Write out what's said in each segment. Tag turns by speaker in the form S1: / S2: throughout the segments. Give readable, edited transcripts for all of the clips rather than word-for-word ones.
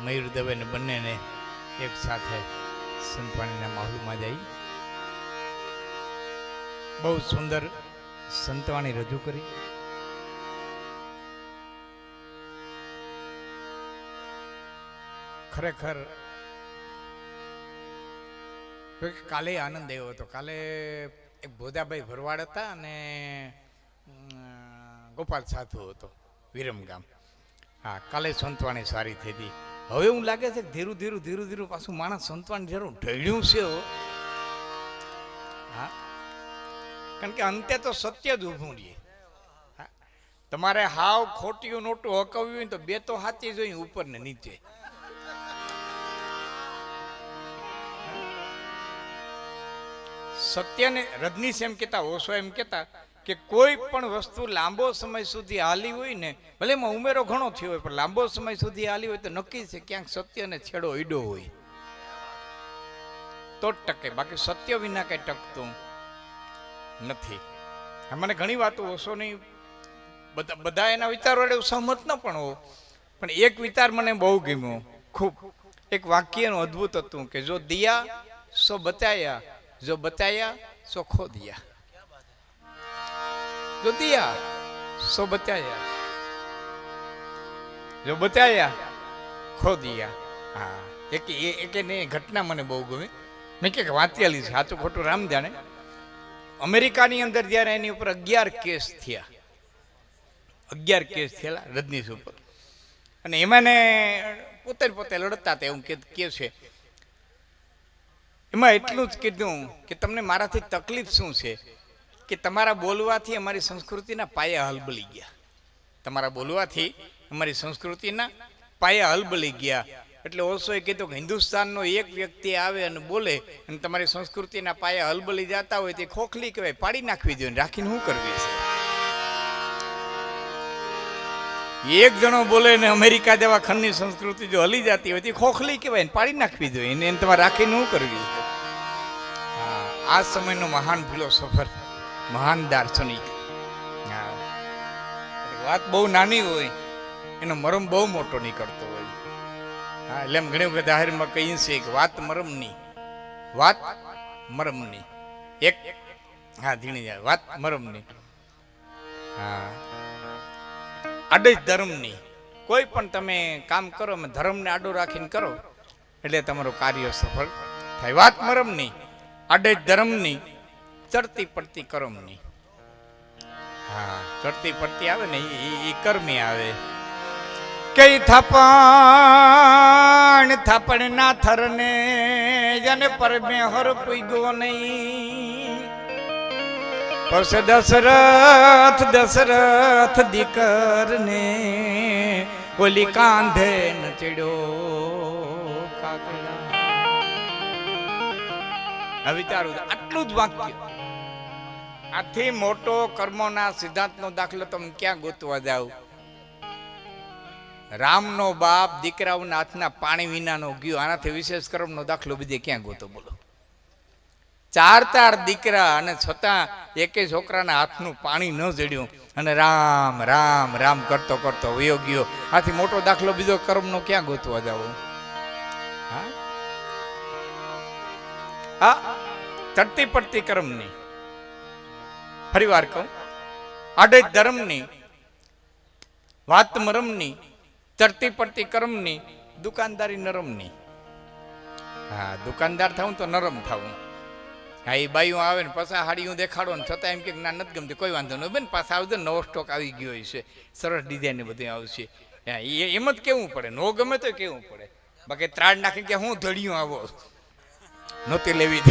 S1: મયુર દવેને બંનેને એક સાથે સંતવાણીના માહોલમાં જઈ બહુ સુંદર સંતવાણી રજૂ કરી. ખરેખર કાલે આનંદ આવ્યો હતો. કાલે એક ભોજાભાઈ ભરવાડ હતા અને ગોપાલ સાધુ હતો વિરમગામ. હા, કાલે સંતવાણી સારી થઈ હતી. હવે એવું લાગે છે કે ધીરું ધીરું પાછું માણસ સંતવાણી જરૂર ઢળ્યું છે. હા, કારણ કે અંતે તો સત્ય જ ઊભું રહીએ. તમારે હાવ ખોટિયું નોટું હકવ્યું હોય તો બે તો હાથી જોઈએ ઉપર ને નીચે. સત્યને રજનીશ એમ કહેતા, ઓશો એમ કહેતા કે કોઈ પણ વસ્તુ લાંબો સમય સુધી હાલી હોય ને, ભલે એમાં ઉમેરો ઘણો થયો હોય, પણ લાંબો સમય સુધી હાલી હોય તો નક્કી છે ક્યાંક સત્યને છેડો ઈડો હોય તો જ ટકે, બાકી સત્ય વિના કઈ ટકતું નથી. મને ઘણી વાતો ઓશોની બધા એના વિચારો વડે સહમત ન પણ હો, પણ એક વિચાર મને બહુ ગમ્યો ખૂબ. એક વાક્યનું અદ્ભુત હતું કે જો દિયા સો બચાયા, જો બચાયા સો ખો દિયા. જો દિયા સો બચાયા, જો બચાયા ખો દિયા. હા, એક ઘટના મને બહુ ગમી. મેં કે વાંચેલી છે, સાચું ખોટું રામ જાણે. અમેરિકાની અંદર જ્યારે એની ઉપર 11 કેસ થયા, 11 કેસ થયેલા રજનીશ ઉપર, અને એમાં પોતે લડતા હતા એવું કે છે. એમાં એટલું જ કીધું કે તમને મારાથી તકલીફ શું છે કે તમારા બોલવાથી અમારી સંસ્કૃતિના પાયા હલબલી ગયા. તમારા બોલવાથી અમારી સંસ્કૃતિના પાયા હલબલી ગયા. એટલે ઓશોએ કીધું કે હિન્દુસ્તાનનો એક વ્યક્તિ આવે અને બોલે અને તમારી સંસ્કૃતિના પાયા હલબલી જતા હોય તે ખોખલી કહેવાય, પાડી નાખવી જોઈએ. રાખીને શું કરવી છે? એક જણો બોલે ને અમેરિકા જેવા ખંડની સંસ્કૃતિ જો હલી જતી હોય તે ખોખલી કહેવાય ને પાડી નાખવી જોઈએ. એને તમારે રાખીને શું કરવી છે? આ સમયનો મહાન ફિલોસોફર, મહાન દાર્શનિક. વાત બહુ નાની હોય એનો મરમ બહુ મોટો નીકળતો હોય. હા, એટલે એમ ઘણી વખત જાહેરમાં કહીએ છીએ કે વાત મરમની, વાત મરમની. એક હા ધીણી જાય વાત મરમની. હા, આડે જ ધર્મની. કોઈ પણ તમે કામ કરો ધર્મને આડો રાખીને કરો એટલે તમારું કાર્ય સફળ થાય. વાત મરમની, આડે જ ધર્મની, ચડતી પડતી કરમની. હા, ચડતી પડતી આવે ને એ કર્મી આવે. કઈ થાપણ ના થરને જને પરમે હર પૂગ્યો નહીં. પછી દશરથ દીકરને ઓલી કાંધે ન ચડ્યો કાગડા. વિચારું આટલું જ વાક્ય. આથી મોટો કર્મોના સિદ્ધાંતનો દાખલો તમે ક્યાં ગોતવા જાવ? રામનો બાપ દીકરાઓના હાથના પાણી વિનાનો ગયો. આનાથી વિશેષ કર્મનો દાખલો બીજે ક્યાં ગોતો બોલો? 4 દીકરા અને છતાં એકે છોકરાના હાથનું પાણી ન જડ્યું અને રામ રામ રામ કરતો કરતો વયો ગયો. આથી મોટો દાખલો બીજો કર્મનો ક્યાં ગોતવા જાવ? હા, ચડતી પડતી કર્મની. ફરી વાર કહું, આડે ધર્મની, વાત મરમની, ચડતી પડતી કર્મની, દુકાનદારી નરમની. હા, દુકાનદાર થવું તો નરમ થવું. હા, એ બાઈઓ આવે ને પાછા હાડીઓ દેખાડો ને છતાં એમ કે ના નથી ગમતી, કોઈ વાંધો નહીં બેન, પાછા આવજો, નવો સ્ટોક આવી ગયો છે, સરસ ડિઝાઇન બધું આવશે. એમ જ કેવું પડે, નો ગમે તો કેવું પડે. બાકી ત્રાડ નાખી કે હું ધડિયું આવો નહોતી લેવી,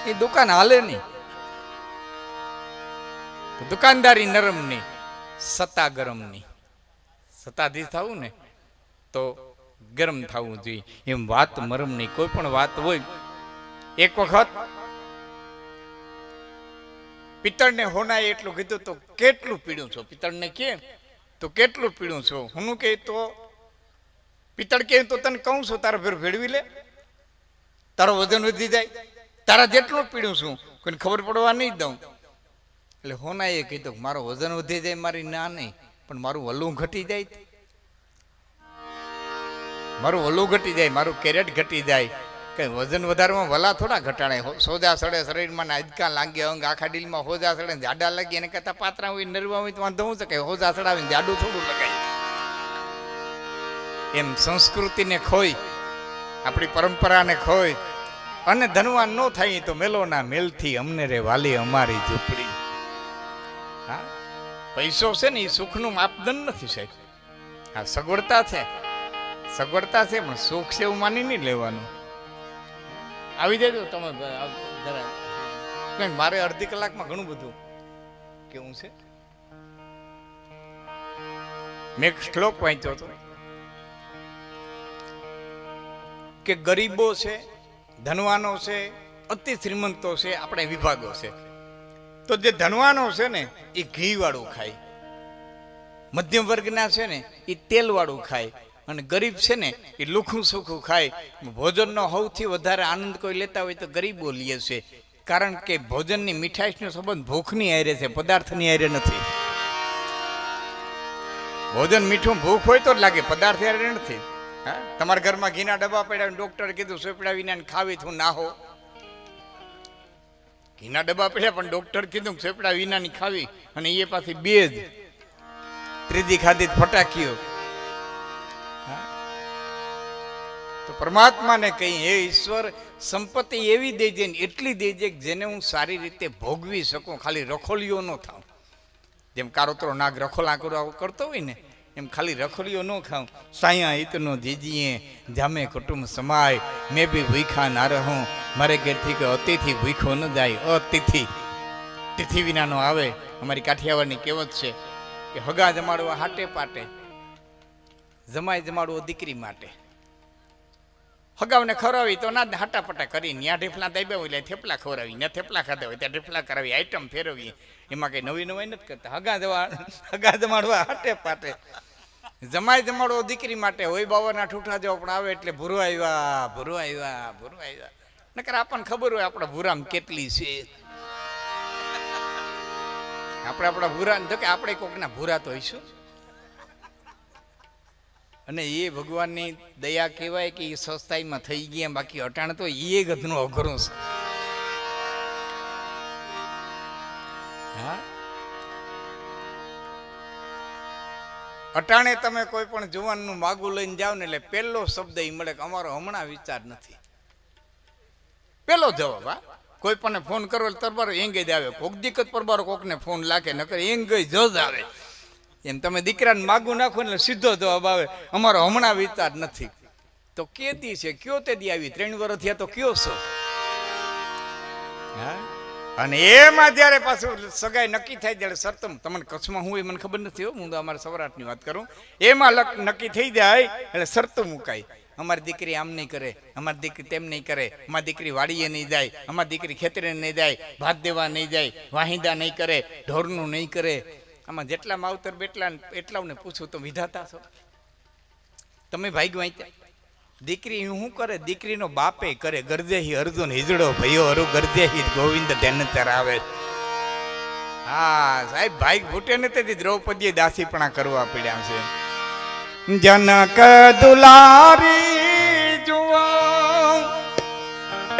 S1: એ દુકાન હાલે નહીં. દુકાનદારી નરમની, સત્તા ગરમની. સત્તાધીશ થવું ને તો ગરમ થવું જોઈએ. એમ વાત મરમની. કોઈ પણ વાત હોય, એક વખત પિત્તળને હોનાએ એટલું કીધું તો કેટલું પીડ્યું છો? પિત્તળને કે તો કેટલું પીડ્યું છો? હું કે તો પિત્તળ કે તો તને કહું છું તારા ફેર ભેળવી લે, તારો વજન વધી જાય, તારા જેટલું પીડ્યું છું કોઈને ખબર પડવા નહીં દઉં. એટલે હોનાએ કીધું મારો વજન વધી જાય મારી ના નહીં, પણ મારું વલું ઘટી જાય. મારું ઓલું ઘટી જાય, મારું કેરેટ ઘટી જાય. કઈ વજન વધારવામાં વલા થોડા ઘટાડે. સોજા સડે શરીરમાં આજકા લાગે, અંગ આખા ડીલમાં હોજા સડે જાડા લાગે, એને કરતા પાતરા હોય નરવા હોય તો વાંધો હું શકે. હોજા સડાવીને જાડું થોડું લગાય. એમ સંસ્કૃતિને ખોઈ, આપણી પરંપરાને ખોઈ અને ધનવાન ન થાય તો મેલોના મેલથી અમને રે વાલી અમારી ઝૂંપડી. હા, પૈસો છે ને એ સુખનું માપદંડ નથી સાહેબ. હા, સગવડતા છે, સગવડતા છે, પણ સુખ છે એવું માની નહીં લેવાનું. આવી જાય તમે જરા, મારે અડધી કલાકમાં ઘણું બધું કેવું છે. મેં એક શ્લોક વાંચ્યો હતો કે ગરીબો છે, ધનવાનો છે, અતિ શ્રીમંતો છે, આપણે વિભાગો છે. તો જે ધનવાનો છે ને એ ઘી વાળું ખાય, મધ્યમ વર્ગના છે ને એ તેલ વાળું ખાય, અને ગરીબ છે ને એ લુખું સુખું ખાય. ભોજનનો સૌથી વધારે આનંદ કોઈ લેતા હોય તો ગરીબો લે છે, કારણ કે ભોજનની મીઠાઈનો સંબંધ ભૂખની હારે છે, પદાર્થની હારે નથી. ભોજન મીઠું ભૂખ હોય તો જ લાગે, પદાર્થ હારે નથી. હા, તમારા ઘરમાં ઘીના ડબ્બા પડ્યા, ડોક્ટરે કીધું સોપડા વિના ખાવી તું ના હો. ઘીના ડબ્બા પડ્યા પણ ડોક્ટર કીધું સોપડા વિનાની ખાવી, અને એ પાછી બે જ, ત્રીજી ખાધી ફટાકીઓ. તો પરમાત્માને કહી, હે ઈશ્વર, સંપત્તિ એવી દેજે ને એટલી દેજે કે જેને હું સારી રીતે ભોગવી શકું, ખાલી રખોલીઓ ન થાઉં. જેમ કારોતરો નાગ રખોલા કરતો હોય ને એમ ખાલી રખોલીઓ ન ખાઉં. સાયા ઈતનો દીજીએ જામે કુટુંબ સમાય, મેં બી ભૂખા ના રહું, મારે ઘેરથી કે અતિથિ ભૂખો ન જાય. અતિથિ તિથિ વિના નો આવે. અમારી કાઠિયાવાડની કહેવત છે કે હગા જમાડવા હાટે પાટે, જમાય જમાડવો દીકરી માટે. હગાવને ખવડાવી તો ના હાટાપટા કરી, ત્યાં ઢેફલા દાબ્યા હોય એટલે થેપલા ખવડાવી, ને થેપલા ખાધા હોય ત્યાં ઢેફલા કરાવી, આઈટમ ફેરવી. એમાં કઈ નવી નવાઈ નથી કરતા. હગા જમાડવા હાટે પાટે, જમાય જમાડવો દીકરી માટે. હોય બાવાના ઠૂઠા જેવો પણ આવે એટલે ભૂરો આવ્યા, ભૂરો આવ્યા, ભૂરો આવ્યા. નકર આપણને ખબર હોય આપણા ભૂરામાં કેટલી છે. આપણે આપણા ભૂરા તો કે આપણે કોકના ભૂરા તો હોઈશું. અને એ ભગવાનની દયા કહેવાય કે એ સસ્તાઈમાં થઈ ગયા. બાકી અટાણ તો એ ગધનું અઘરું છે. હા, અટાણે તમે કોઈ પણ જુવાનનું માગું લઈને જાઓ ને એટલે પહેલો શબ્દ એ મળે કે અમારો હમણાં વિચાર નથી. પેલો જવાબ. હા, કોઈ પણ ફોન કરો એટલે તરબારો એંગે જ આવે. કોક દિક્કત પરબારો કોકને ફોન લાગે, નકર એંગે જ આવે. એમ તમે દીકરાને માગું નાખો એટલે સીધો જવાબ આવે અમારો હમણાં વિચાર નથી. તો કેદી છે, કયો તે દી આવી? 3 વર્ષ થયા તો કયો છો? હા, અને એમાં જયારે પાછું સગાઈ નક્કી થાય ત્યારે સરતમ, તમને કચ્છમાં હું એ મને ખબર નથી, હું તો અમારા સૌરાષ્ટ્રની વાત કરું, એમાં નક્કી થઈ જાય એટલે શરતું મુકાય. અમારી દીકરી આમ નહીં કરે, અમારી દીકરી તેમ નહીં કરે, અમારી દીકરી વાડીએ નહીં જાય, અમારી દીકરી ખેતરે નહીં જાય, ભાત દેવા નહીં જાય, વાહિંદા નહીં કરે, ઢોરનું નહીં કરે. આમાં જેટલા માવતર બેટલા એટલાને પૂછું તો વિધાતા છો તમે ભાઈ વાંચ્યા? દીકરી શું કરે? દીકરીનો બાપે કરે. ગરજેહી અર્જુન હિજડો ભયો હરુ, ગરજેહી ગોવિંદ ધ્યાન ચરાવે. હા સાહેબ, ભાઈ ભૂટે ને તેથી દ્રૌપદીએ દાસીપણા કરવા પડ્યા છે. જનક દુલારી જુઓ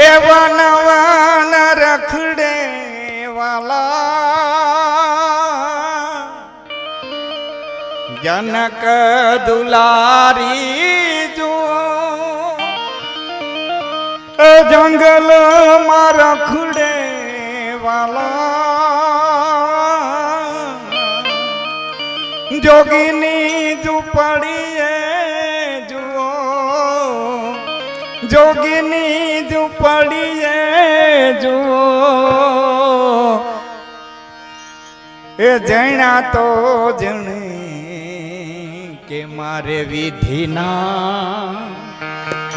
S1: એ વન વન રખડે વાલા, જનક દુલારી જુઓ જંગલ માં રખડે વાલા, જોગીની ઝૂંપડીએ જુઓ, જોગીની ઝૂંપડીએ જુઓ એ જણા તો જણે કે મારે વિધિના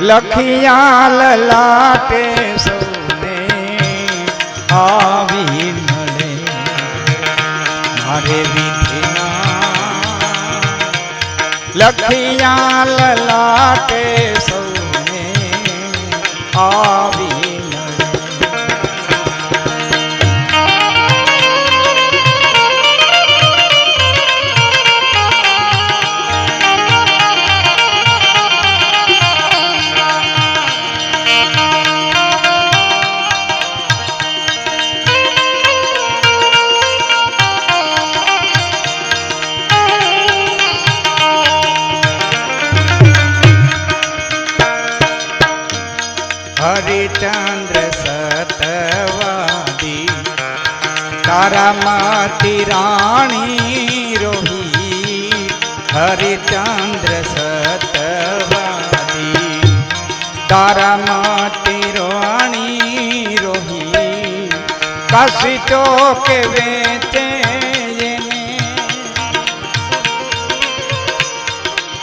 S1: લખિયા લલાટે સૌને આવી મળે, મારે લખિયા લલાટે સૌને આવી
S2: તારામતી રાણી રોહી હરિચંદ્ર સતવાદી તારામતી રાણી રોહી કાશી ચોકે વેચે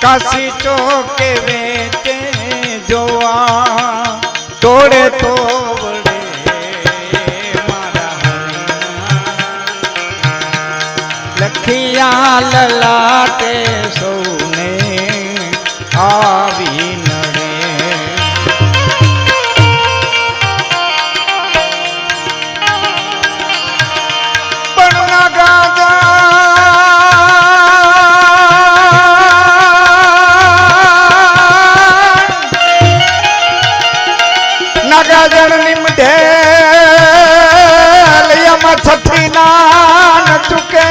S2: કાશી ચોકે વેચે જોવા તોડે તો વડે લખિયા લલાટે સૌને આવી નડે પણ નાગાજણ નિમઢે લયમાં છઠ્ઠી ના ન ચૂકે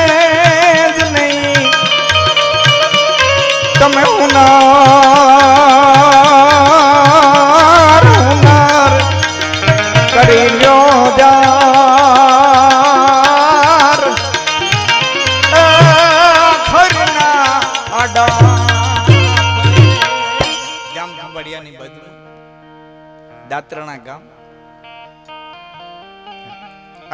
S2: જ નહીં તમે હુનર કરી લ્યો જાર ખરના આડા
S1: ગામ ખંભાળિયાની બાજુ દાત્રણા ગામ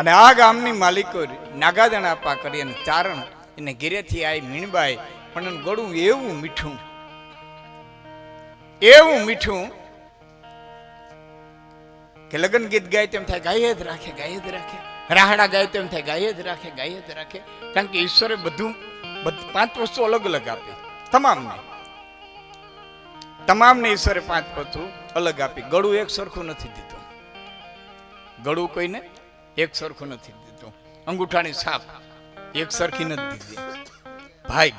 S1: અને આ ગામની માલિકો નાગાજણ આપા કરી અને ચારણ એને ઘેરેથી આવી મીણબાઈ પણ એનું ગળું એવું મીઠું કે લગ્ન ગીત ગાય તેમ થાય ગાય જ રાખે રાહડા ગાય તેમ થાય ગાય જ રાખે કારણ કે ઈશ્વરે બધું 5 વસ્તુ અલગ અલગ આપી તમામને ઈશ્વરે 5 વસ્તુ અલગ આપી. ગળું એક સરખું નથી દીધું, ગળું કોઈને એક સરખું નથી દીધું. અંગૂઠાની છાપ એક સરખી નથી દીધી, ભાઈ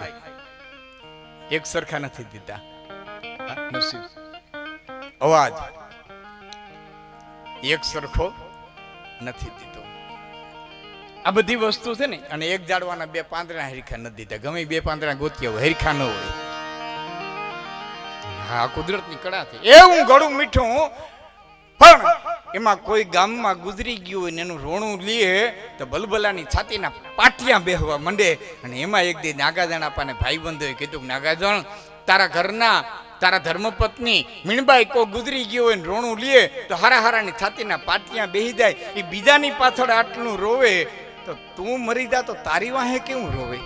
S1: એક સરખા નથી દીધા. નસીબ અવાજ એક સરખો નથી દીધો. આ બધી વસ્તુ છે ને. અને એક જાડવાના 2 પાંદડા હરીખા નથી દીધા. ગમે 2 પાંદડા ગોત્યા હોય હરીખા ન હોય. હા, કુદરતની કળા છે. એવું ગળું મીઠું, પણ એમાં કોઈ ગામમાં ગુજરી ગયું હોય ને એનું રોણું લે તો બલબલાની છાતીના પાટિયા બેહવા માંડે. અને એમાં એક દી નાગાજણ આપાને ભાઈબંધોએ કીધું, નાગાજણ તારા ઘરના તારા ધર્મપત્ની મીણબાઈ કો ગુજરી ગયો હોય ને રોણું લે તો હારાની છાતીના પાટિયા બેહી જાય. એ બીજાની પાછળ આટલું રોવે તો તું મરી જા તો તારી વાહે કેવું રોવે?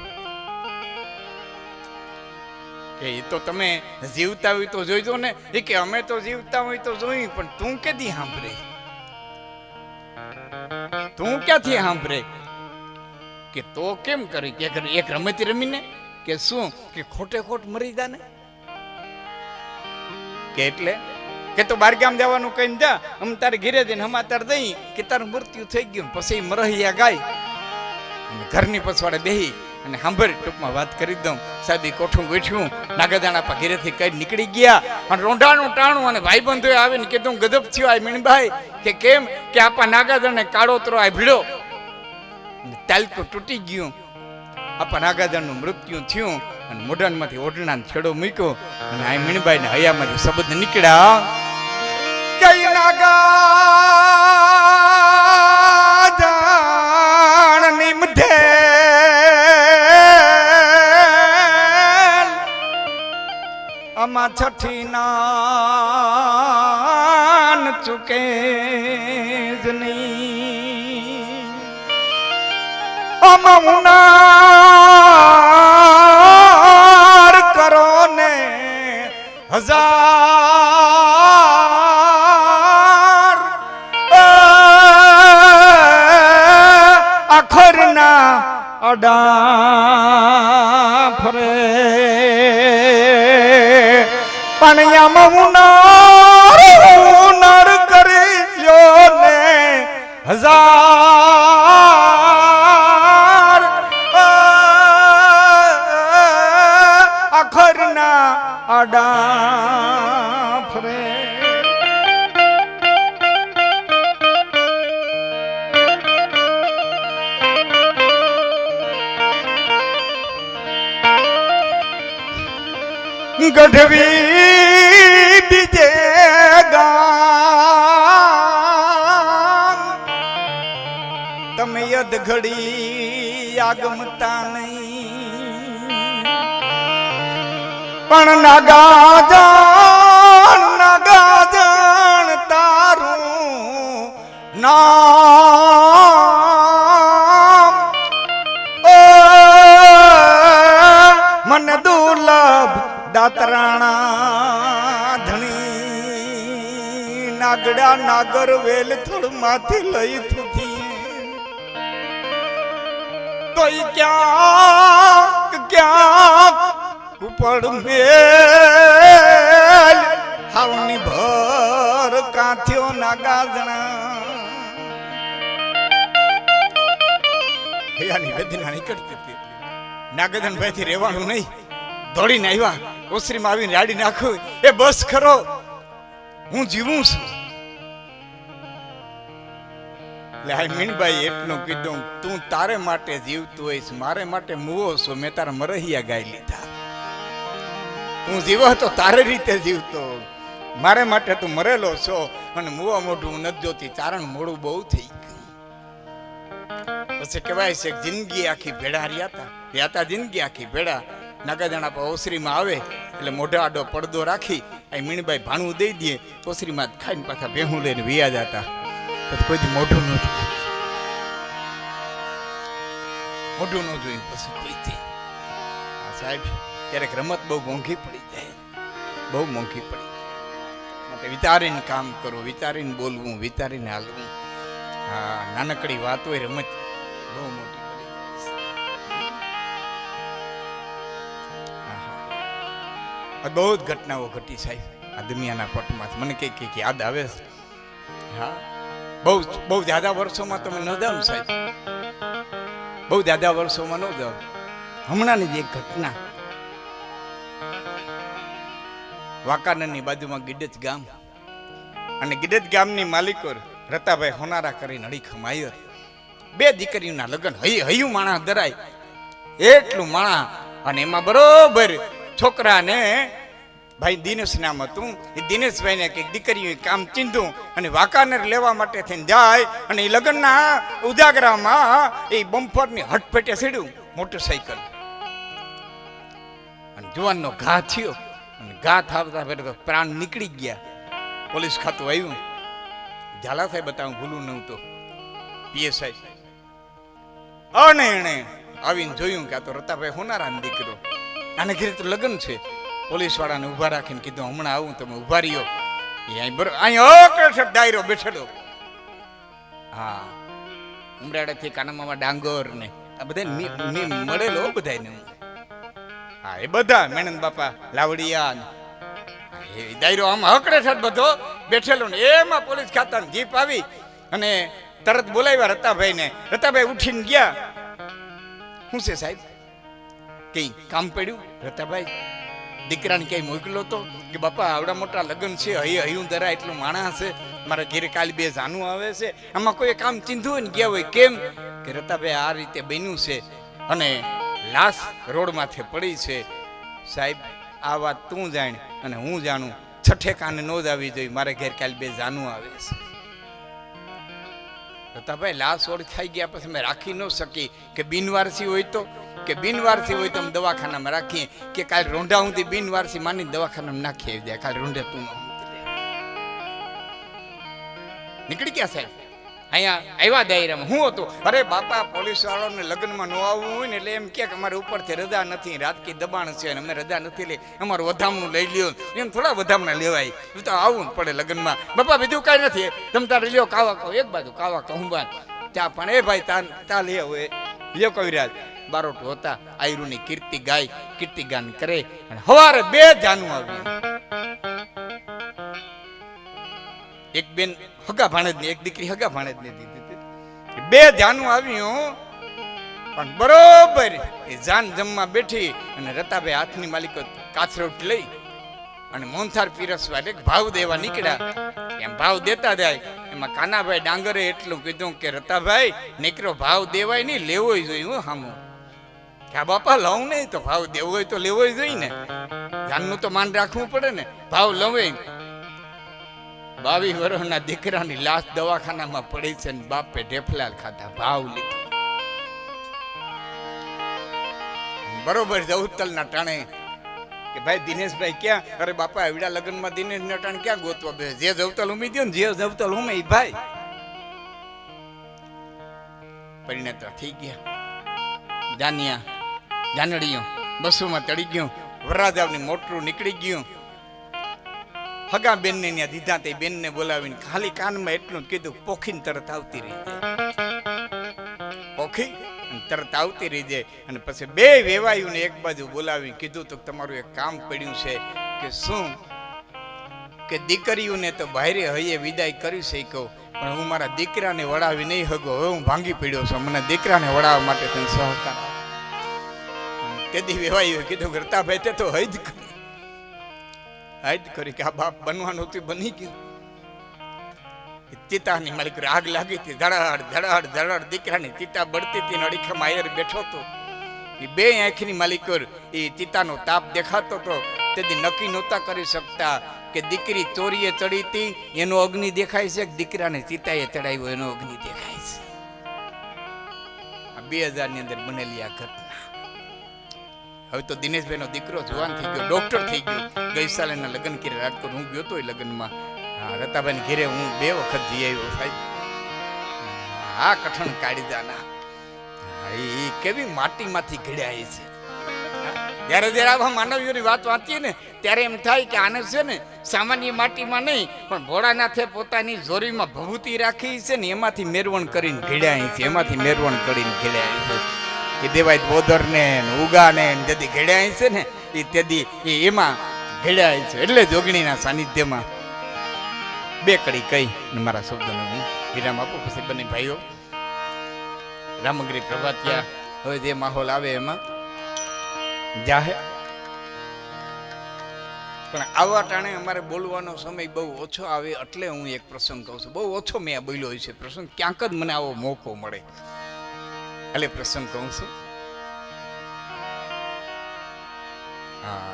S1: કે એ તો તમે જીવતા હોય તો જોઈજો ને. એ કે અમે તો જીવતા હોય તો જોઈ, પણ તું કેદી સાંભળે? તું ક્યાંથી સાંભળે? કે તો કેમ કરી? કે એક રમતી રમીને કે શું કે ખોટે ખોટ મરી જા ને? કે એટલે કે તો બાર ગામ જવાનું કહીને જા, અમે તારે ઘેરે જઈને સમાચાર દઈ કે તારું મૃત્યુ થઈ ગયું. પછી મરહિયા ગાય ઘરની પછવાડે બેહી અને સાંભળ ટૂંકમાં વાત કરી દઉં. સાહેબ કોઠું ગોઠ્યું, નાગાજણ આપા ઘેરેથી કઈ નીકળી ગયા અને રોંઢાનું ટાણું. અને ભાઈબંધોએ આવીને કીધું ગજબ થયો આ મીણબાઈ. કે કેમ? કે આપા નાગાજણને કાળોતરો આ ભીડો તાલકો તૂટી ગયું. આપા નાગાજણનું મૃત્યુ થયું અને મોઢામાંથી ઓઢણાનો છેડો મૂક્યો અને આ મીણબાઈને હૈયામાંથી શબ્દ નીકળ્યા, કઈ નાગાજણ નિમઢે આમાં છઠ્ઠી નાન ચૂકે જ નહીં. આમાં ઉનાર કરો ને 1000 આખરના અડા ફરે પાણીયામાં ઉનાર કરી લ્યો ને 1000 આખરના આડા ફરે. ગઢવી બીજે ગામ તમે યદ ઘડી
S2: પણ નગાજણ તારું નામ મન દુર્લભ દાતરાણા ધણી નાગડા નાગર વેલ થળમાંથી લઈ થુથી તોય ક્યાંક ઉપર મેલ હાવની ભર કાંથ્યો નાગાજણા હેયાની વેદના નીકળતી હતી. નાગદન ભાઈ થી રહેવાનું નહીં, દોડીને આવ્યા, ઓસરીમાં આવીને રાડી નાખું, એ બસ ખરો, હું જીવું છું. એટલે આ મીણબાઈ એટલું કીધું, તું તારે માટે જીવતું હોઈશ, મારે માટે મુવો છો, મેં તારા મરહિયા ગાઈ લીધા. તું જીવો તો તારે રીતે જીવતો, મારે માટે તું મરેલો છો, અને મુવા મોઢું નથી જોતી, ચારણ મોડું બહુ થઈ ગયું. પછી કહેવાય છે જિંદગી આખી ભેડા રહ્યા હતા જિંદગી આખી ભેડા. નાગાજણા પર ઓસરીમાં આવે એટલે મોઢા આડો પડદો રાખી આ મીણબાઈ ભાણું દઈ દે, ઓસરીમાં ખાઈને પાછા ભેહું લઈને વિયા જતા. કોઈ મોઢું ન જોયું પછી કોઈથી. સાહેબ ક્યારેક રમત બહુ મોંઘી પડી જાય, બહુ મોંઘી પડી જાય, માટે વિચારીને કામ કરો, વિચારીને બોલવું, વિચારીને હાલવું. હા, નાનકડી વાત હોય, રમત બહુ મોટી પડી જાય. બહુ જ ઘટનાઓ ઘટી સાહેબ આ દુનિયાના પટમાં. મને કઈક યાદ આવે છે. હા, બહુ જ્યાદા વર્ષોમાં તમે ન જાઓ ને સાહેબ, બહુ જ્યાદા વર્ષોમાં ન જાઓ. હમણાંની જ એક ઘટના, વાંકાનેરની બાજુમાં ગીડજ ગામ, અને ગીડજ ગામની માલિકો રતાભાઈ હોનારા કરીને અડીખમ આવ્યો. બે દીકરીઓના લગ્ન, હૈયું માણા ધરાય એટલું માણા, અને એમાં બરોબર છોકરાને ભાઈ દિનેશ નામ હતું, એ દિનેશભાઈને કઈક દીકરીઓ કામ ચીંધું અને વાંકાનેર લેવા માટે થઈને જાય, અને એ લગ્નના ઉજાગરામાં એ બમ્ફરની હટપેટે સીડ્યું મોટરસાઈકલ, અને જુવાનનો ઘા થયો, અને ઘા થાવતા પહેલા પ્રાણ નીકળી ગયા. પોલીસ ખાતું આવ્યું, ઝાલા સાહેબ બતાવું ભૂલું નહોતું, પીએસઆઈ, અને એને આવીને જોયું કે આ તો રતાભાઈ હોનારાનો દીકરો, આને ઘરે તો લગ્ન છે. પોલીસ વાળાને ઉભા રાખીને કીધું હમણાં આવું, તમે ઉભા રહ્યો. અહીં ડાયરો બેઠેલો. હા, ઉમરાળેથી કાનામાં ડાંગર ને આ બધા મળેલો બધાને. હા, એ બધા મેનન બાપા લાવડિયા ને એ ડાયરો આમ હકડે છે બધો બેઠેલો ને. એમાં પોલીસ ખાતા જીપ આવી અને તરત બોલાવ્યા રતાભાઈ ને. રતાભાઈ ઉઠીને ગયા. શું છે સાહેબ, કઈ કામ પડ્યું? રતાભાઈ દીકરાને ક્યાંય મોકલો તો કે બાપા આવડા મોટા લગ્ન છે, હૈયું ધરા એટલું માણસ છે, મારા ઘેરે કાલે બે જાનું આવે છે, આમાં કોઈ કામ ચીંધું હોય ને ગયા હોય. કેમ કે રતાભાઈ આ રીતે બન્યું છે, અને લાશ રોડ માથે પડી છે. સાહેબ આ વાત તું જાણ અને હું જાણું, છઠ્ઠે કાને નો જ આવી જોઈએ, મારે ઘેર કાલે બે જાનું આવે છે. રતાભાઈ લાશ ઓળખાઈ ગયા પછી મેં રાખી ન શકી કે બિનવારસી હોય તો, કે બિનવારસી હોય તો અમે દવાખાનામાં રાખીએ, કે કાલે રોંઢા સુધી બિનવારસી માની દવાખાનામાં નાખી આવી જાય, કાલે રોંઢે તું નીકળી ગયા. સાહેબ અહીંયા આવ્યા દાયરામાં હું હતું, અરે બાપા પોલીસ વાળાને લગ્નમાં ન આવવું હોય ને એટલે એમ કે અમારે ઉપરથી રજા નથી, રાજકીય દબાણ છે અને અમે રજા નથી લે, અમારું વધામણું લઈ લ્યો. એમ થોડા વધામણા લેવાય, તો આવવું પડે લગ્નમાં. બાપા બીજું કાંઈ નથી, તમે તારે લ્યો કાવા કહો, એક બાજુ કાવા કહું બાદ ચા પણ એ ભાઈ તા લે હોય લ્યો કવિરાજ. બારોટ હોતા આયરુની કીર્તિ ગાય, કીર્તિગાન કરે, અને હવારે બે જાનું આવ્યું. એક બેન હગા ભાણેજ ને એક દીકરી હગા ભાણેજ ને દીધી, બે જાનું આવ્યું. પણ બરોબર એ જાન જમવા બેઠી અને રતાભાઈ હાથની માલિકો કાચરોટ લઈ અને મોહનથાળ પીરસવા એટલે ભાવ દેવા નીકળ્યા. એમ ભાવ દેતા જાય, એમાં કાનાભાઈ ડાંગરે એટલું કીધું કે રતાભાઈ નીકળો, ભાવ દેવાય નહીં, લેવો જોઈએ. હું હામું કે બાપા લઉં નહીં તો ભાવ દેવો હોય તો લેવો જોઈએ ને, જાનનું તો માન રાખવું પડે ને, ભાવ લવે. 22 વર્ષના દીકરાની લાશ દવાખાનામાં પડી છે ને બાપે ઢેફલા ખાધા, ભાવ લીધો. બરોબર જવતલના ટાણે
S1: કે ભાઈ દિનેશભાઈ ક્યાં? અરે બાપા એવડા લગ્નમાં દિનેશ નટાણ ક્યાં ગોતવા બે? જે જવતલ ઉમી દો ને, જે જવતલ ઉમે ઈ ભાઈ પરિણેતા થઈ ગયા. જાનિયા જાનડીઓ બસોમાં ચડી ગયું, વરરાજાની મોટરું નીકળી ગયું. હગા બેનને ત્યાં દીધા, તે બેનને બોલાવીને ખાલી કાનમાં એટલું જ કીધું, પોખીને તરત આવતી રહી જાય, પોખી તરત આવતી રહી જાય. અને પછી બે વેવાયુને એક બાજુ બોલાવીને કીધું તો તમારું એક કામ પડ્યું છે. કે શું? કે દીકરીઓને તો બહારે હૈયે વિદાય કરી શક્યો, પણ હું મારા દીકરાને વડાવી નહીં હગો. હવે હું ભાંગી પડ્યો છું, મને દીકરાને વડાવવા માટે તને સહકાર. તેથી વેવાયુએ કીધું, કરતા ભાઈ તે તો હૈદ કરી કે આ બાપ બનવાનું હતું, બની ગયું. ચિતાની માલિક આગ લાગી હતી, ધડાડ ધડાડ ધડાડ દીકરાની ચિતા બળતી હતી, અડીખામાં આયર બેઠો હતો. એ બે આંખની માલિકો એ ચિતાનો તાપ દેખાતો હતો. તેથી નક્કી નહોતા કરી શકતા કે દીકરી ચોરીએ ચડી હતી એનો અગ્નિ દેખાય છે કે દીકરાને ચિતાએ ચડાવ્યો એનો અગ્નિ દેખાય છે. આ 2000 ની અંદર બનેલી આ ઘટના. હવે તો દિનેશભાઈ નો દીકરો જવાન થઈ ગયો, ડોક્ટર થઈ ગયો. ગઈ સાલે એના લગ્ન કરી રાજકોટ, હું ગયો તો એ લગ્નમાં. હા, રતાભાઈ ઘેરે હું 2 વખત જઈ આવ્યો સાહેબ. હા, કઠણ કાળીદાના એ કેવી માટીમાંથી ઘડ્યા છે. જ્યારે જ્યારે આવા માનવીઓની વાત વાંચીએ ને ત્યારે એમ થાય કે આને છે ને સામાન્ય માટીમાં નહીં, પણ ભોળાનાથે પોતાની જોરીમાં ભભૂતિ રાખી છે ને એમાંથી મેરવણ કરીને ઘડ્યા છે, એમાંથી મેરવણ કરીને ઘડ્યા છે. એ દેવાય બોદર ને ઉગા ને જેથી ઘડ્યા છે ને એ તેથી એમાં ઘડ્યા છે. એટલે જોગણીના સાનિધ્યમાં 2 કડી કઈ મારા શબ્દનો હું વિરામ આપું. પછી બંને ભાઈઓ રામગીરી પ્રભાતિયા હવે જે માહોલ આવે એમાં જાહે. પણ આવા ટાણે અમારે બોલવાનો સમય બહુ ઓછો આવે એટલે હું એક પ્રસંગ કહું છું. બહુ ઓછો મેં આ બોલ્યો છે પ્રસંગ, ક્યાંક જ મને આવો મોકો મળે એટલે પ્રસંગ કહું છું. હા,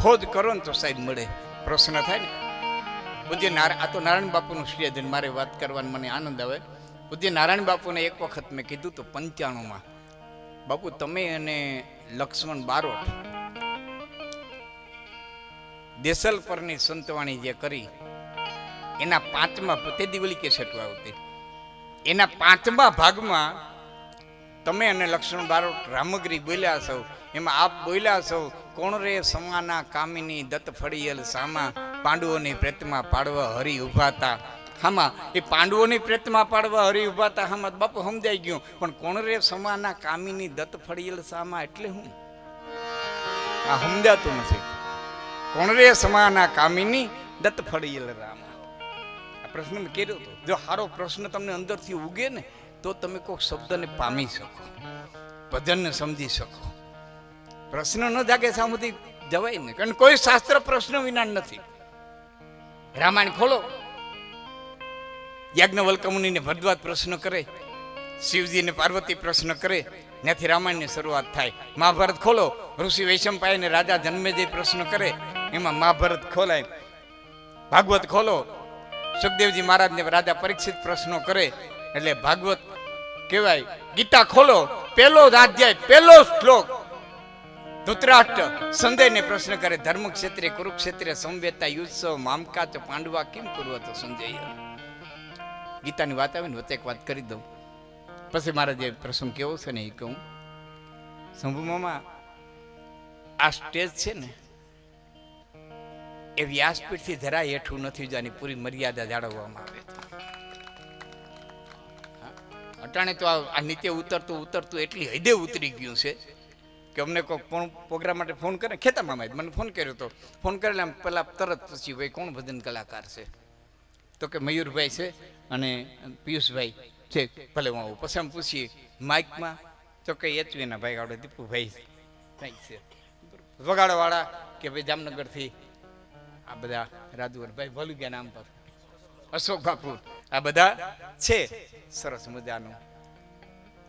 S1: ખોજ કરો ને તો સાહેબ મળે, પ્રશ્ન થાય ને. પૂજ્ય આ તો નારાયણ બાપુનું શ્રીયજન મારે વાત કરવાનો મને આનંદ આવે. પૂજ્ય નારાયણ બાપુને એક વખત મેં કીધું તો 95માં, બાપુ તમે અને લક્ષ્મણ બારોટ દેસલ પરની સંતવાણી જે કરી એના 5મા તે દિવાળી કેસેટ આવતી, એના 5મા ભાગમાં તમે અને લક્ષ્મણ બારોટ રામગીરી બોલ્યા છો. એમાં આપ બોલ્યા છો, કોણ રે સમાના કામિની દત્ત ફળિયેલ સામા, પાંડવોની પ્રેતમાં પાડવા હરી ઉભાતા. હામાં એ પાંડવોની પ્રેતમાં પાડવા હરી ઉભાતા હામાં બાપુ સમજાઈ ગયું. પણ કોણ રે સમાના કામિની દત્ત ફળિયેલ સામા એટલે હું આ સમજાતું નથી. કોણ રે સમાના કામિની દત્ત ફળિયેલ રામા. આ પ્રશ્ન મેં કર્યો હતો. જો સારો પ્રશ્ન તમને અંદરથી ઉગે ને તો તમે કોઈ શબ્દને પામી શકો, ભજનને સમજી શકો. પ્રશ્ન ન જાગે સામુથી જવાય ને, કારણ કોઈ શાસ્ત્ર પ્રશ્ન વિના નથી. રામાયણ ખોલો, યાજ્ઞવલ્ક મુનિને ભરદ્વાજ પ્રશ્ન કરે, શિવજીને પાર્વતી પ્રશ્ન કરે, ત્યાંથી રામાયણની શરૂઆત થાય. મહાભારત ખોલો, ઋષિ વૈશંપાયને રાજા જન્મેજય પ્રશ્ન કરે, એમાં મહાભારત ખોલાય. ભાગવત ખોલો, સુખદેવજી મહારાજને રાજા પરીક્ષિત પ્રશ્નો કરે એટલે ભાગવત કહેવાય. ગીતા ખોલો, પહેલો જ અધ્યાય, પહેલો શ્લોક ધૃતરાષ્ટ્ર સંજયને પ્રશ્ન કરે, ધર્મ ક્ષેત્રે કુરુક્ષેત્રે સંવેતા યુત્સવ મામકાચ પાંડવા કેમ પૂર્વત સંજય. ગીતાની વાત આવે ને વચ્ચે એક વાત કરી દઉં, પછી મારે જે પ્રસંગ કેવો છે ને એ કહું. શંભુમામાં આ સ્ટેજ છે ને એ વ્યાસપીઠથી જરાય હેઠું નથી, જાની પૂરી મર્યાદા જાળવવામાં આવે. અટાણે તો આ નીચે ઉતરતું ઉતરતું એટલી હદે ઉતરી ગયું છે કે અમને કોઈ પ્રોગ્રામ માટે ફોન કરે, ખેતા મામાએ મને ફોન કર્યો હતો. ફોન કરેલા પેલા તરત પૂછ્યું, ભાઈ કોણ ભજન કલાકાર છે? તો કે મયુરભાઈ છે અને પિયુષભાઈ છે. ભલે હું આવું. પછી આમ પૂછીએ માઇકમાં તો કે એચવીના ભાઈ આવડે દીપુભાઈ છે, વગાડવાળા કે ભાઈ જામનગરથી આ બધા રાજુવરભાઈ ભલું ગયા નામ પર, અશોક બાપુ, આ બધા છે સરસ મજાનું.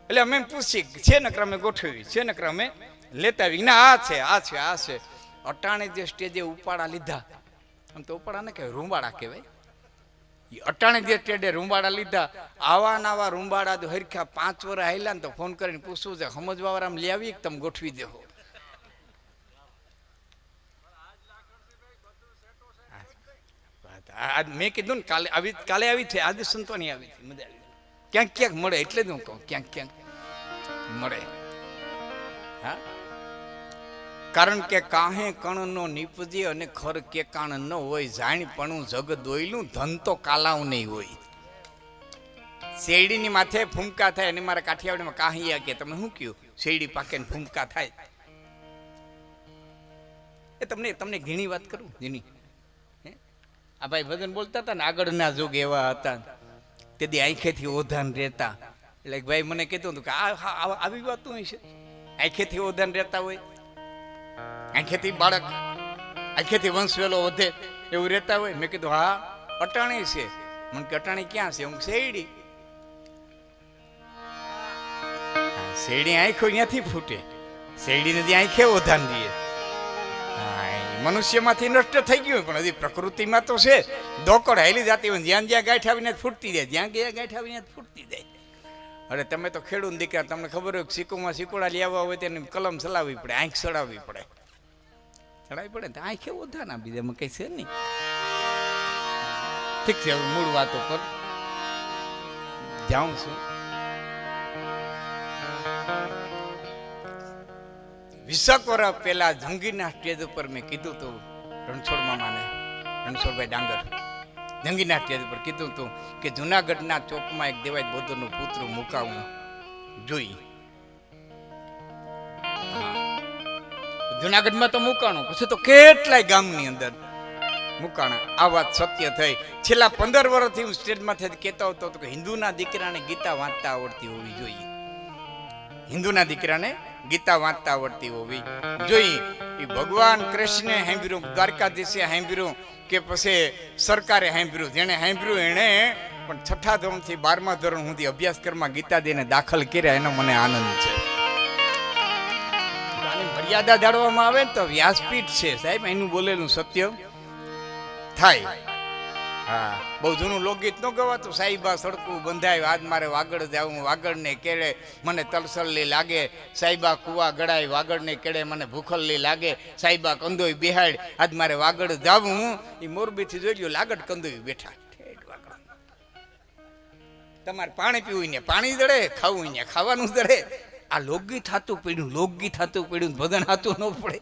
S1: એટલે અમે પૂછી છે ને ક્રમે ગોઠવી, છે ને ક્રમે લેતા આવી ના આ છે આ છે આ છે. અટાણે જે સ્ટેજે ઉપાડા લીધા, આમ તો ઉપાડા ને કહેવાય, રૂંબાડા કહેવાય. અટાણે જે સ્ટેજે રૂંબાડા લીધા, આવા નાવા રૂંબાડા જો હરખા 5 વર્ષ આવેલા ને તો ફોન કરીને પૂછવું છે સમજવા વાળા લઈ આવી તમે ગોઠવી દેવો. આજ મેં કીધું ને કાલે આવી છે, આજે સંતોની આવી છે, મજા આવી. ક્યાંક ક્યાંક મળે એટલે જ હું કહું ક્યાંક ક્યાંક મળે. હા, કારણ કે કાહે કણ નો નીપજે અને ખર કે કાણ ન હોય, જાણપણું જગ દોયલું ધન તો કાલાવ નહીં હોય. શેરડીની માથે ફૂમકા થાય અને મારા કાઠિયાવાડીમાં કાહિયા કે તમે શું કહ્યું, શેરડી પાકે ને ફૂમકા થાય. એ તમને ઘણી વાત કરું ઘણી. આ ભાઈ ભજન બોલતા હતા ને, આગળના જોગ એવા હતા તેથી આંખેથી ઓધાન રહેતા. એટલે ભાઈ મને કહેતું હતું કે આવી વાતું હોય છે, આંખેથી ઓધાન રહેતા હોય, આંખેથી બાળક, આંખેથી વંશવેલો વધે એવું રહેતા હોય. મેં કીધું હા અટાણી છે. મને કે અટાણી ક્યાં છે? હું શેરડી. શેરડી આંખો ત્યાંથી ફૂટે, શેરડીને ત્યાં આંખે ઓધાન રહીએ. મનુષ્યમાંથી નષ્ટ થઈ ગયું પણ હજી પ્રકૃતિમાં તો છે, દોકડ હાલી જતી હોય, જ્યાં જ્યાં ગાંઠ આવીને ફૂટતી જાય, જ્યાં ગયા ગાંઠ આવીને ફૂટતી જાય. અરે તમે તો ખેડૂત દીકરા, તમને ખબર હોય સિક્કોમાં સિકોડા લઈ આવવા હોય તેની કલમ ચલાવવી પડે, આંખ ચડાવવી પડે, ચડાવવી પડે તો આંખે ઓધા ના બીજામાં કઈ છે નહીં. ઠીક છે, હવે મૂળ વાતો પર જાઉં છું. 20 વર્ષ પહેલા જંગીના સ્ટેજ ઉપર મેં કીધું હતું રણછોડ મામાને, રણછોડભાઈ ડાંગર, જંગીના સ્ટેજ ઉપર કીધું હતું કે જુનાગઢના ચોકમાં એક દેવાય બોધરનું પુત્ર મુકાવું જોઈ. જુનાગઢમાં તો મુકાણું, પછી તો કેટલાય ગામની અંદર મુકાણા. આ વાત સત્ય થઈ. છેલ્લા 15 વર્ષથી હું સ્ટેજમાંથી કહેતો હતો કે હિન્દુના દીકરાને ગીતા વાંચતા આવડતી હોવી જોઈએ, હિન્દુના દીકરાને ગીતા વાંચતા આવડતી હોવી જોઈએ. એ ભગવાન કૃષ્ણે સાંભળ્યું, દ્વારકાધીશે સાંભળ્યું કે પછી સરકારે સાંભળ્યું, જેને સાંભળ્યું એણે પણ 6થા ધોરણથી 12મા ધોરણ સુધી અભ્યાસક્રમમાં ગીતા દઈને દાખલ કર્યા, એનો મને આનંદ છે. આની મર્યાદા જાળવવામાં આવે ને તો વ્યાસપીઠ છે સાહેબ, એનું બોલેલું સત્ય થાય. હા, બહુ જૂનું લોકગીત ન ગવાતું, સાઈબા સડકું બંધાય આજ મારે વાગડ જાવું, વાગડને કેળે મને તલસલલી લાગે, સાઈબા કુવા ગળાય વાગડને કેળે મને ભૂખલલી લાગે, સાઈબા કંદોઈ બેહાડ આજ મારે વાગડ જાવું. એ મોરબીથી જોઈ લ્યો, લાગડ કંદોઈ બેઠા. તમારે પાણી પીવું ને પાણી જડે, ખાવું ને ખાવાનું જડે. આ લોકગીત હાતું પડ્યું, લોકગીત હાતું પડ્યું, ભજન હાતું ન પડે.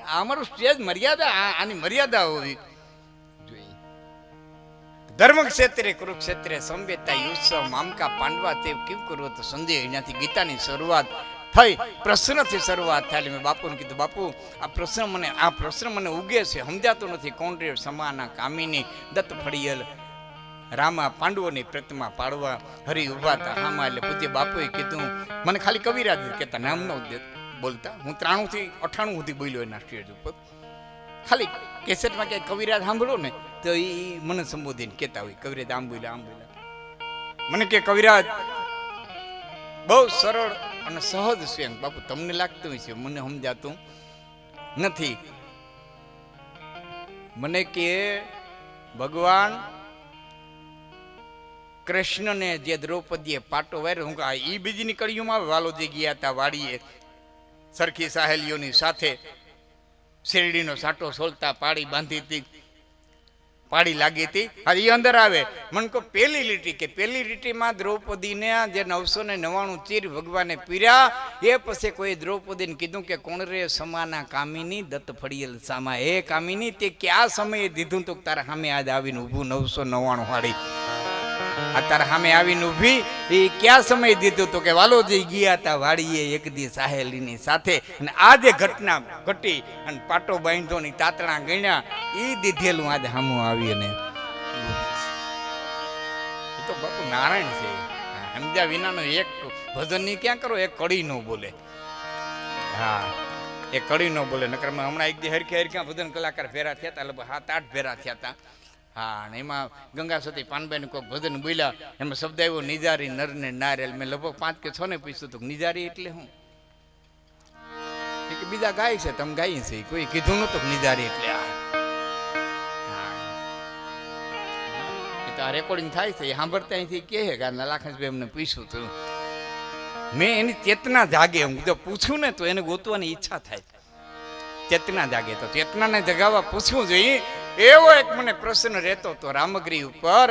S1: આ અમારું સ્ટેજ મર્યાદા, આની મર્યાદા હોવી. ધર્મ ક્ષેત્રે કુરુક્ષેત્રે સંવેતા યુત્સવ મામકા પાંડવા તે કેમ કરવો તો સંજય. અહીંયાથી ગીતાની શરૂઆત થઈ, પ્રશ્નથી શરૂઆત થાય. મેં બાપુને કીધું, બાપુ આ પ્રશ્ન મને ઉગે છે, સમજાતો નથી. કોણ રે સમાના કામિની દત્ત ફળિયલ રામા પાંડવોની પ્રતિમા પાડવા હરી ઉભા હતા હામાં. એટલે પૂજ્ય બાપુએ કીધું, મને ખાલી કવિરાજ કહેતા, નામ ન બોલતા. હું 93 થી 98 સુધી બોલ્યો એના સ્ટેજ ઉપર. ખાલી કેસેટમાં ક્યાંય કવિરાજ સાંભળો ને તો એ મને સંબોધીને કહેતા હોય, કવિરાજ આમ બોલ્યા, આમ બોલ્યા. મને કે કવિરાજ બહુ સરળ અને સહજ છે. બાપુ તમને લાગતું હોય છે, મને સમજાતું નથી. મને કે ભગવાન કૃષ્ણને જે દ્રૌપદીએ પાટો વાર્યો, હું એ બીજીની કડીઓમાં આવે. વાલોજી ગયા હતા વાડીએ સરખી સાહેલીઓની સાથે, શેરડીનો સાટો સોલતા, પાડી બાંધી હતી, પાડી લાગી હતી. હા, એ અંદર આવે. મને કહો પહેલી લીટી, કે પહેલી લીટીમાં દ્રૌપદીને જે 999 ચીર ભગવાને પીર્યા, એ પછી કોઈ દ્રૌપદીને કીધું કે કોણ રે સમાના કામિની દત્ત ફળિયલ સામા. એ કામિની તે ક્યાં સમયે દીધું તો તારા સામે આજ આવીને ઊભું 999 વાળી, આ તારા સામે આવીને ઊભી, એ ક્યાં સમય દીધું તો કે વાલોજી ગયા હતા વાડીએ એક દી સાહેલીની સાથે, અને આ જે ઘટના ઘટી અને પાટો બાંધો ની તાતણા ગણ્યા, એ દીધેલું આજે સામું આવી. અને એ તો બાપુ નારાયણ છે, સમજ્યા વિનાનો એક ભજન ની ક્યાં કરો, એક કડી નો બોલે. હા, એ કડી નો બોલે. નકર હમણાં એક દી હરખે હરખ્યા ભજન કલાકાર ભેરા થયા હતા, લગભગ 7-8 ભેરા થયા હતા. હા, અને એમાં ગંગા સતી પાનબાઈ કોઈ ભજન બોલ્યા, એમાં શબ્દ આવ્યો નિજારી નર ને નારેલ. મેં લગભગ 5 કે 6 ને પૂછ્યું હતું નિજારી એટલે શું? કે બીજા ગાય છે, તમે ગાય છે, કોઈ કીધું નતું નિજારી એટલે આ. એ તો આ રેકોર્ડિંગ થાય છે, એ સાંભળતા અહીંથી કહે કે લાખાંશભાઈ અમને પૂછ્યું હતું. મેં એની ચેતના જાગે, હું જો પૂછું ને તો એને ગોતવાની ઈચ્છા થાય. ચેતના જાગે તો ચેતનાને જગાવવા પૂછવું જોઈએ. એવો એક મને પ્રશ્ન રહેતો તો રામગીરી ઉપર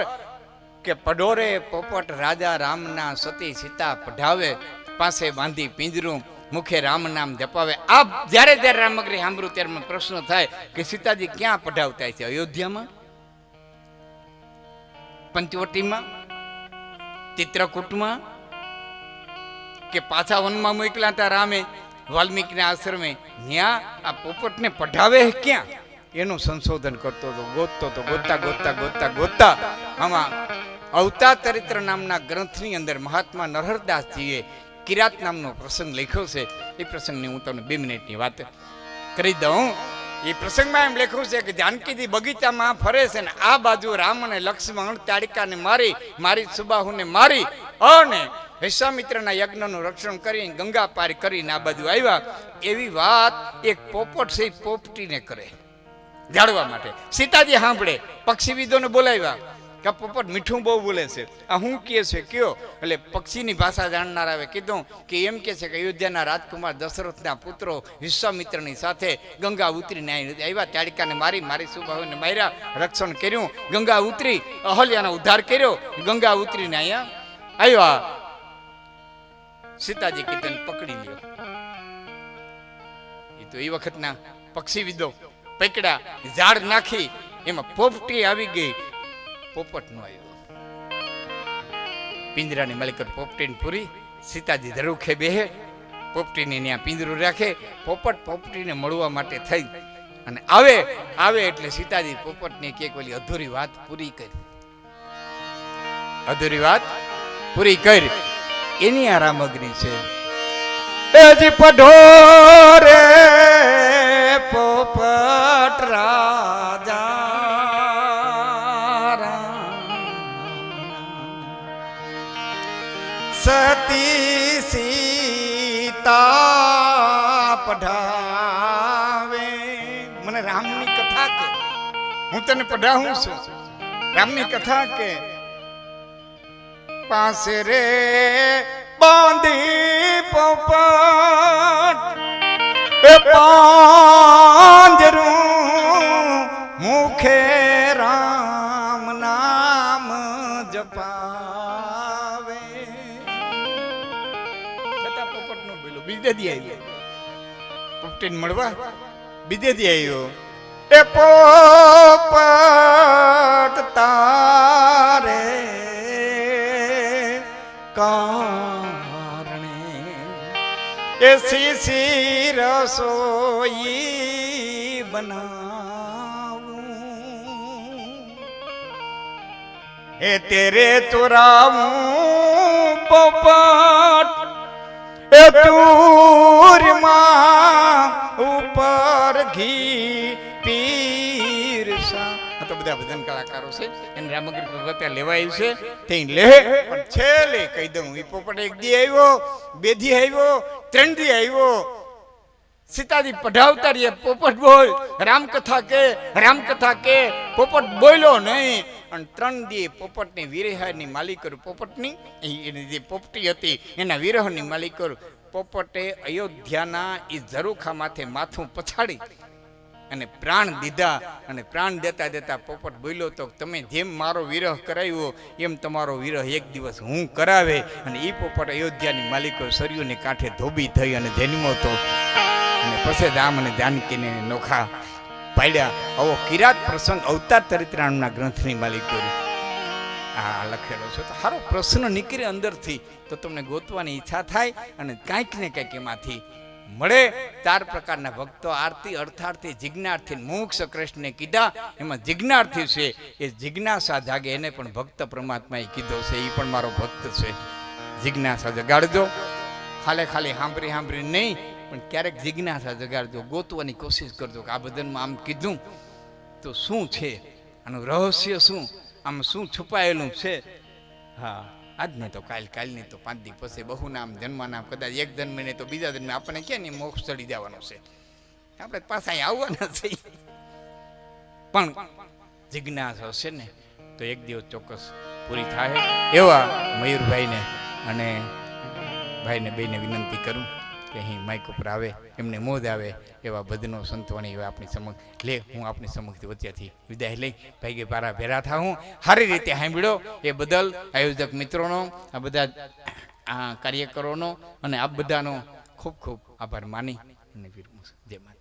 S1: કે પઢોરે પોપટ રાજા રામના સતી સીતા પઢાવે, પાસે બાંધી પિંજરું, મુખે રામ નામ જપાવે. આ જ્યારે જ્યારે રામગીરી સાંભળ્યું ત્યારે મને પ્રશ્ન થાય કે સીતાજી ક્યાં પઢાવતા છે? અયોધ્યામાં, પંચવટીમાં, ચિત્રકૂટમાં, કે પાછા વનમાં મોકલા હતા રામે વાલ્મીકીના આશ્રમે? ત્યાં આ પોપટને પઢાવે ક્યાં? એનું સંશોધન કરતો હતો, ગોતતો હતો, ગોતતા ગોતતા ગોતતા ગોતતા આમાં અવતાર ચરિત્ર નામના ગ્રંથની અંદર મહાત્મા નરહરદાસજીએ કિરાત નામનો પ્રસંગ લખ્યો છે. એ પ્રસંગની હું તમને 2 મિનિટની વાત કરી દઉં. એ પ્રસંગમાં એમ લખ્યું છે કે જાનકીજી બગીચામાં ફરે છે ને આ બાજુ રામ અને લક્ષ્મણ તાડિકાને મારી સુબાહુને મારી અને વિશ્વામિત્રના યજ્ઞનું રક્ષણ કરી ગંગા પાર કરીને આ બાજુ આવ્યા. એવી વાત એક પોપટ છે પોપટીને કરે જાળવા માટે. સીતાજી સાંભળે, પક્ષીવિદોને બોલાવ્યા કે પોપટ મીઠું બહુ બોલે છે, આ હું કહે છે કયો? એટલે પક્ષીની ભાષા જાણનાર આવે કીધું કે એમ કે છે કે અયોધ્યાના રાજકુમાર દશરથના પુત્રો વિશ્વામિત્રની સાથે ગંગા ઉતરીને આવ્યા, તાડિકાને મારી સુબાહુને માર્યા, રક્ષણ કર્યું, ગંગા ઉતરી, અહલ્યાનો ઉદ્ધાર કર્યો, ગંગા ઉતરીને અહીંયા આવ્યા. સીતાજી કીધું પકડી લ્યો. એ તો એ વખતના પક્ષીવિદો પકડ્યા, ઝાડ નાખી, એમાં પોપટી આવી ગઈ, પોપટ નો આવ્યો. પિંજરાની માલિકર પોપટીને પૂરી, સીતાજી ધરુખે બેહે, પોપટીને ત્યાં પિંજરું રાખે, પોપટ પોપટીને મળવા માટે થઈ અને આવે એટલે સીતાજી પોપટને કે ઓલી અધૂરી વાત પૂરી કરી. એની આ રામગીરી છે. એજી પઢોરે પોપટ રાજા સતી સીતા પઢાવે. મને રામની કથા કે, હું તને પઢાવું છું. રામની કથા કે પાસે રે બાંધી પોપટ એ પાંજરું, મુખે રામ નામ જપાવે. છતાં પોપટ નો બોલ્યો. બીજે દી આવ્યો પોપટીને મળવા, બીજે દી આવ્યો. એ પોપટ તારે કારણે એ સીસી રસોઈ બનાવું, એ તેરે ચોરાવું પોપટ એ ચૂરમાં ઉપર ઘી પીરસા. તો બધા ભજન કલાકારો છે, એને રામગીરી ભગવતા લેવાયું છે, તે લે. પણ છેલ્લે કહી દઉં, એ પોપટ 1 દી આવ્યો, 2 દી આવ્યો, 3 દી આવ્યો. સીતાજી પઢાવતા રહીએ, પોપટ બોલ, રામકથા કે પોપટ બોલ્યો નહીં. અને 3 દી પોપટની વિરહની માલિકર, પોપટની એની જે પોપટી હતી એના વિરહની માલિકર પોપટે અયોધ્યાના એ ઝરૂખા માથે માથું પછાડી અને પ્રાણ દીધા. અને પ્રાણ દેતા દેતા પોપટ બોલ્યો તો તમે જેમ મારો વિરહ કરાવ્યો એમ તમારો વિરહ એક દિવસ હું કરાવે. અને એ પોપટ અયોધ્યાની માલિકો સરયુને કાંઠે ધોબી થઈ અને જન્મો તો. અને પછી રામ અને જાનકીને નોખા પાડ્યા. આવો કિરાત પ્રસંગ અવતાર ચરિત્ર નામના ગ્રંથની માલિકો આ લખેલો છે. તો સારો પ્રશ્ન નીકળે અંદરથી તો તમને ગોતવાની ઈચ્છા થાય અને કાંઈક ને કંઈક એમાંથી મળે. 4 પ્રકારના ભક્તો, આરતી, અર્થાર્થી, જિજ્ઞાર્થી, મોક્ષ કૃષ્ણને કીધા. એમાં જિજ્ઞાર્થી છે એ જિજ્ઞાસા જાગે, એને પણ ભક્ત પરમાત્માએ કીધો છે, એ પણ મારો ભક્ત છે. જિજ્ઞાસા જગાડજો, ખાલી સાંભળી નહીં, પણ ક્યારેક જિજ્ઞાસા જગાડજો, ગોતવાની કોશિશ કરજો કે આ બધામાં આમ કીધું તો શું છે, આનું રહસ્ય શું, આમ શું છુપાયેલું છે. હા, આજ નહીં તો કાલ નહીં તો 5 દી પછી બહુ નામ જન્મના, કદાચ એક જન્મે નહીં તો બીજા જન્મે આપણને ક્યાં નહીં મોક્ષ ચડી જવાનો છે, આપણે પાછા અહીં આવવાના છે. પણ જિજ્ઞાસા હશે ને તો એક દિવસ ચોક્કસ પૂરી થાય. એવા મયુરભાઈને અને ભાઈને બેને વિનંતી કરું કે અહીં માઇક ઉપર આવે એમને મોજ આવે એવા ભજનો સંતવાણી એવા આપણી સમક્ષ લે હું આપણી સમક્ષથી વચ્ચેથી વિદાય લઈ ભાઈ પારા ભેરા થાઉં સારી રીતે સાંભળ્યો એ બદલ આયોજક મિત્રોનો આ બધા આ કાર્યકરોનો અને આપ બધાનો ખૂબ ખૂબ આભાર માની અને વિરમું છું. જય માતા.